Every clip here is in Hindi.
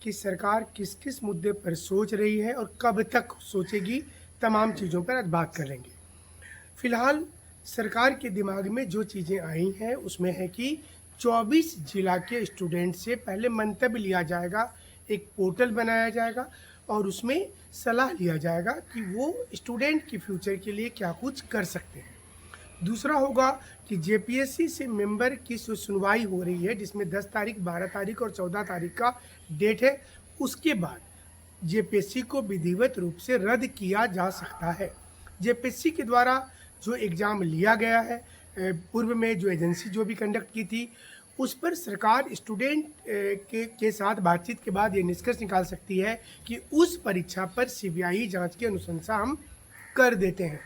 कि सरकार किस किस मुद्दे पर सोच रही है और कब तक सोचेगी, तमाम चीज़ों पर आज बात करेंगे। फिलहाल सरकार के दिमाग में जो चीज़ें आई हैं उसमें है कि 24 जिला के स्टूडेंट से पहले मंतव्य लिया जाएगा, एक पोर्टल बनाया जाएगा और उसमें सलाह लिया जाएगा कि वो स्टूडेंट के फ्यूचर के लिए क्या कुछ कर सकते हैं। दूसरा होगा कि जेपीएससी से मेंबर की सुनवाई हो रही है, जिसमें 10 तारीख, 12 तारीख और 14 तारीख का डेट है। उसके बाद जेपीएससी को विधिवत रूप से रद्द किया जा सकता है। जेपीएससी के द्वारा जो एग्ज़ाम लिया गया है, पूर्व में जो एजेंसी जो भी कंडक्ट की थी, उस पर सरकार स्टूडेंट के साथ बातचीत के बाद ये निष्कर्ष निकाल सकती है कि उस परीक्षा पर सीबीआई जांच की अनुशंसा हम कर देते हैं।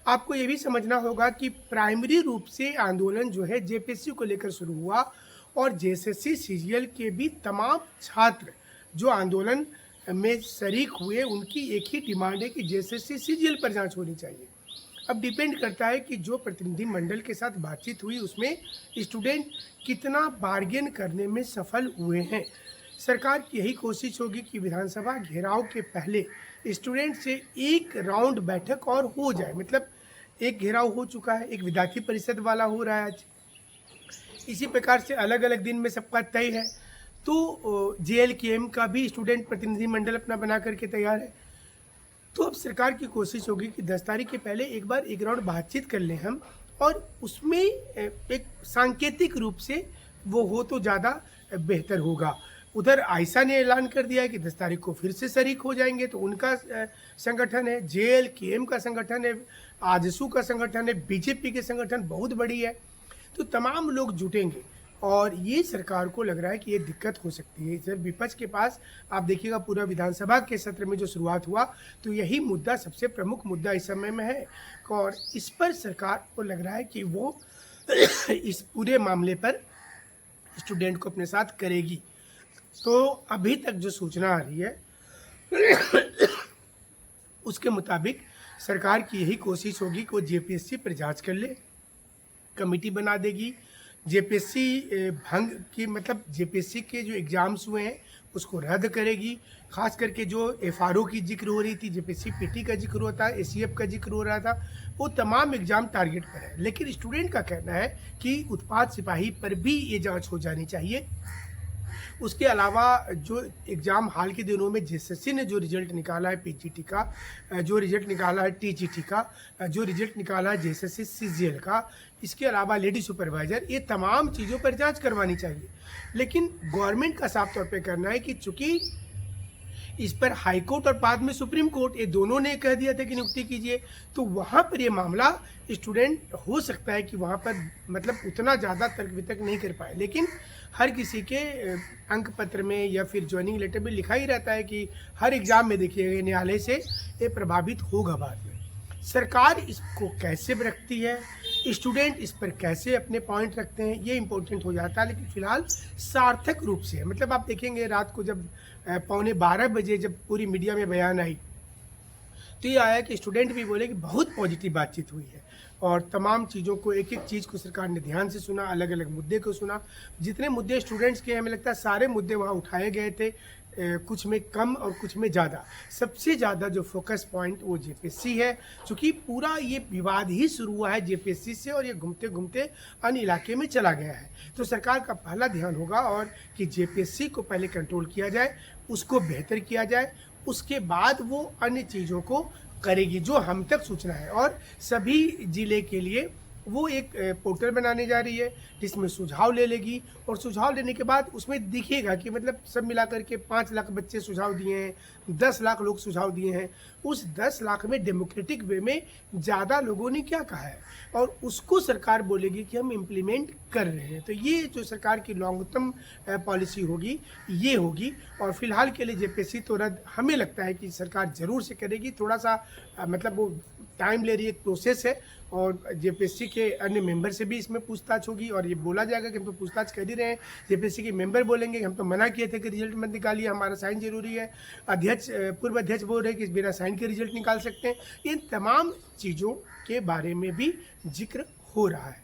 आपको ये भी समझना होगा कि प्राइमरी रूप से आंदोलन जो है जेपीएससी को लेकर शुरू हुआ और जेएसएससी सीजीएल के भी तमाम छात्र जो आंदोलन में शरीक हुए, उनकी एक ही डिमांड है कि जेएसएससी सीजीएल पर जांच होनी चाहिए। अब डिपेंड करता है कि जो प्रतिनिधि मंडल के साथ बातचीत हुई उसमें स्टूडेंट कितना बार्गेन करने में सफल हुए हैं। सरकार की यही कोशिश होगी कि विधानसभा घेराव के पहले स्टूडेंट से एक राउंड बैठक और हो जाए। मतलब एक घेराव हो चुका है, एक विद्यार्थी परिषद वाला हो रहा है आज। इसी प्रकार से अलग अलग दिन में सबका तय है, तो जेएलकेएम का भी स्टूडेंट प्रतिनिधि मंडल अपना बना करके तैयार है। तो अब सरकार की कोशिश होगी कि 10 तारीख के पहले एक बार एक राउंड बातचीत कर लें हम, और उसमें एक सांकेतिक रूप से वो हो तो ज़्यादा बेहतर होगा। उधर आयशा ने ऐलान कर दिया है कि 10 तारीख को फिर से शरीक हो जाएंगे, तो उनका संगठन है, जेएलकेएम का संगठन है, आजसू का संगठन है, बीजेपी के संगठन बहुत बड़ी है, तो तमाम लोग जुटेंगे और ये सरकार को लग रहा है कि ये दिक्कत हो सकती है। इधर विपक्ष के पास आप देखिएगा पूरा विधानसभा के सत्र में जो शुरुआत हुआ, तो यही मुद्दा सबसे प्रमुख मुद्दा इस समय में है और इस पर सरकार को लग रहा है कि वो इस पूरे मामले पर स्टूडेंट को अपने साथ करेगी। तो अभी तक जो सूचना आ रही है उसके मुताबिक सरकार की यही कोशिश होगी कि वो जेपीएससी पर जांच कर ले, कमेटी बना देगी, जेपीएससी भंग की मतलब जेपीएससी के जो एग्ज़ाम्स हुए हैं उसको रद्द करेगी। खास करके जो एफआरओ की जिक्र हो रही थी, जेपीएससी पीटी का जिक्र होता है, एसीएफ का जिक्र हो रहा था, वो तमाम एग्ज़ाम टारगेट पर है। लेकिन स्टूडेंट का कहना है कि उत्पाद सिपाही पर भी ये जांच हो जानी चाहिए। उसके अलावा जो एग्ज़ाम हाल के दिनों में जेएसएससी ने जो रिजल्ट निकाला है पीजीटी का, जो रिजल्ट निकाला है टीजीटी का, जो रिजल्ट निकाला है जेएसएससी सीजीएल का, इसके अलावा लेडी सुपरवाइज़र, ये तमाम चीज़ों पर जांच करवानी चाहिए। लेकिन गवर्नमेंट का साफ तौर पे करना है कि चूँकि इस पर हाई कोर्ट और बाद में सुप्रीम कोर्ट, ये दोनों ने कह दिया था कि नियुक्ति कीजिए, तो वहाँ पर ये मामला स्टूडेंट हो सकता है कि वहाँ पर मतलब उतना ज़्यादा तर्क वितर्क नहीं कर पाए। लेकिन हर किसी के अंक पत्र में या फिर ज्वाइनिंग लेटर में लिखा ही रहता है कि हर एग्ज़ाम में देखिएगा न्यायालय से ये प्रभावित होगा बाद में। सरकार इसको कैसे रखती है, स्टूडेंट इस पर कैसे अपने पॉइंट रखते हैं, ये इम्पोर्टेंट हो जाता है। लेकिन फिलहाल सार्थक रूप से मतलब आप देखेंगे रात को जब 11:15 बजे जब पूरी मीडिया में बयान आई, तो ये आया कि स्टूडेंट भी बोले कि बहुत पॉजिटिव बातचीत हुई है और तमाम चीज़ों को, एक एक चीज़ को सरकार ने ध्यान से सुना, अलग अलग मुद्दे को सुना। जितने मुद्दे स्टूडेंट्स के हमें लगता है सारे मुद्दे वहाँ उठाए गए थे, कुछ में कम और कुछ में ज़्यादा। सबसे ज़्यादा जो फोकस पॉइंट वो जेपीएससी है, क्योंकि पूरा ये विवाद ही शुरू हुआ है जेपीएससी से और ये घूमते घूमते अन्य इलाके में चला गया है। तो सरकार का पहला ध्यान होगा और कि जेपीएससी को पहले कंट्रोल किया जाए, उसको बेहतर किया जाए, उसके बाद वो अन्य चीज़ों को करेगी जो हम तक सूचना है। और सभी ज़िले के लिए वो एक पोर्टल बनाने जा रही है जिसमें सुझाव ले लेगी और सुझाव लेने के बाद उसमें दिखेगा कि मतलब सब मिलाकर के 5 लाख बच्चे सुझाव दिए हैं, 10 लाख लोग सुझाव दिए हैं, उस 10 लाख में डेमोक्रेटिक वे में ज़्यादा लोगों ने क्या कहा है और उसको सरकार बोलेगी कि हम इम्प्लीमेंट कर रहे हैं। तो ये जो सरकार की लॉन्ग टर्म पॉलिसी होगी ये होगी। और फिलहाल के लिए जेपीएससी तो रद्द हमें लगता है कि सरकार ज़रूर से करेगी। थोड़ा सा मतलब वो टाइम ले रही है, एक प्रोसेस है और जेपीएससी के अन्य मेंबर से भी इसमें पूछताछ होगी और ये बोला जाएगा कि हम तो पूछताछ कर ही रहे हैं। जेपीएससी के मेंबर बोलेंगे हम तो मना किए थे कि रिजल्ट मत निकालिए, हमारा साइन जरूरी है। अध्यक्ष, पूर्व अध्यक्ष बोल रहे हैं कि बिना साइन के रिजल्ट निकाल सकते हैं। इन तमाम चीज़ों के बारे में भी जिक्र हो रहा है।